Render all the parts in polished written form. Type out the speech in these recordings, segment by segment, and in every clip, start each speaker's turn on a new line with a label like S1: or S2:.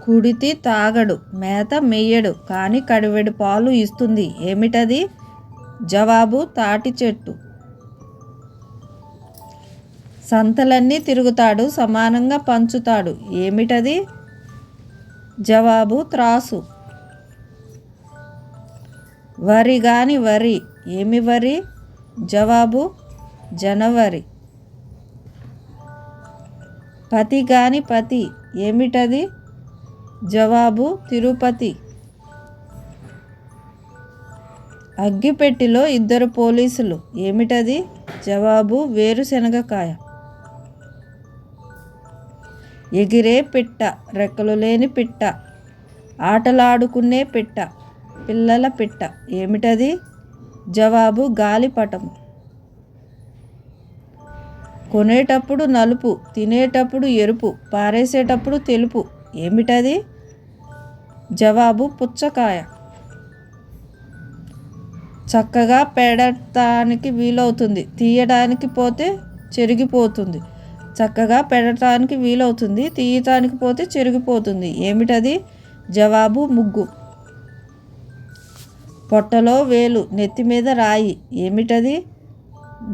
S1: కుడితి తాగడు, మేత మెయ్యడు, కానీ కడివెడు పాలు ఇస్తుంది. ఏమిటది? జవాబు తాటి చెట్టు. సంతలన్నీ తిరుగుతాడు, సమానంగా పంచుతాడు. ఏమిటది? జవాబు త్రాసు. వరి గాని వరి. ఏమి వరి? జవాబు జనవరి. పతి గాని పతి. ఏమిటది? జవాబు తిరుపతి. అగ్గిపెట్టిలో 2 పోలీసులు. ఏమిటది? జవాబు వేరుశనగకాయ. ఎగిరే పిట్ట, రెక్కలు లేని పిట్ట, ఆటలాడుకునే పిట్ట, పిల్లల పిట్ట. ఏమిటది? జవాబు గాలిపటం. కొనేటప్పుడు నలుపు, తినేటప్పుడు ఎరుపు, పారేసేటప్పుడు తెలుపు. ఏమిటది? జవాబు పుచ్చకాయ. చక్కగా పెడటానికి వీలవుతుంది, తీయడానికి పోతే చెరిగిపోతుంది. చక్కగా పెడటానికి వీలవుతుంది, తీయటానికి పోతే చెరిగిపోతుంది. ఏమిటది? జవాబు ముగ్గు. పొట్టలో వేలు, నెత్తి మీద రాయి. ఏమిటది?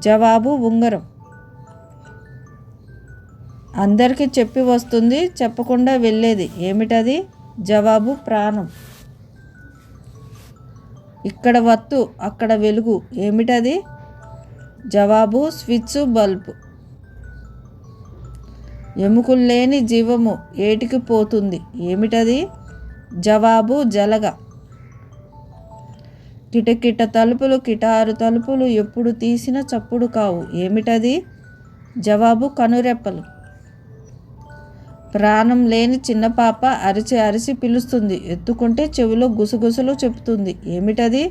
S1: జవాబు ఉంగరం. అందరికీ చెప్పి వస్తుంది, చెప్పకుండా వెళ్ళేది. ఏమిటది? జవాబు ప్రాణం. ఇక్కడ వత్తు, అక్కడ వెలుగు. ఏమిటది? జవాబు స్విచ్ బల్బ్. ఎముకలు లేని జీవము ఏటికి పోతుంది. ఏమిటది? జవాబు జలగ. కిటకిట తలుపులు, కిటారు తలుపులు, ఎప్పుడు తీసిన చప్పుడు కావు. ఏమిటది? జవాబు కనురెప్పలు. ప్రాణం లేని చిన్న పాప అరిచి అరిచి పిలుస్తుంది, ఎత్తుకుంటే చెవిలో గుసగుసలు చెప్తుంది. ఏమిటది?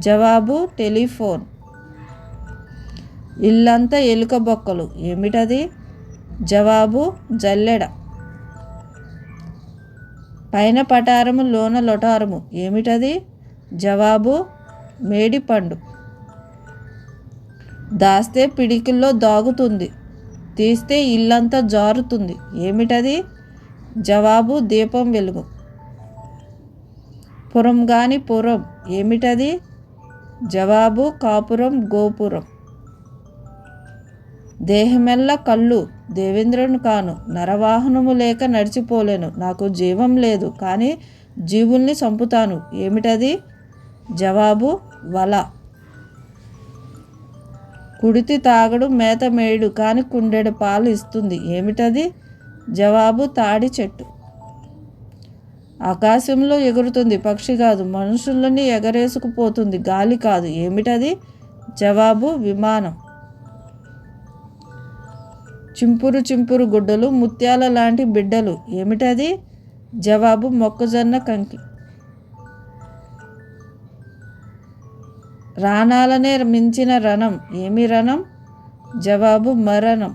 S1: జవాబు టెలిఫోన్. ఇల్లంతా ఎలుక బొక్కలు. ఏమిటది? జవాబు జల్లెడ. పైన పటారము, లోన లొటారము. ఏమిటది? జవాబు మేడిపండు. దాస్తే పిడికిల్లో దాగుతుంది, తీస్తే ఇల్లంతా జారుతుంది. ఏమిటది? జవాబు దీపం వెలుగు. పురం గాని పురం. ఏమిటది? జవాబు కాపురం గోపురం. దేహమెల్ల కళ్ళు, దేవేంద్రుని కాను, నరవాహనము లేక నడిచిపోలేను, నాకు జీవం లేదు, కానీ జీవుల్ని చంపుతాను. ఏమిటది? జవాబు వల. కుడితి తాగడు, మేత మేయడు, కానీ కుండెడు పాలు ఇస్తుంది. ఏమిటది? జవాబు తాడి చెట్టు. ఆకాశంలో ఎగురుతుంది, పక్షి కాదు, మనుషులని ఎగరేసుకుపోతుంది, గాలి కాదు. ఏమిటది? జవాబు విమానం. చింపురు చింపురు గుడ్డలు, ముత్యాల లాంటి బిడ్డలు. ఏమిటది? జవాబు మొక్కజొన్న కంకి. రాణాలనే మించిన రణం. ఏమి రణం? జవాబు మరణం.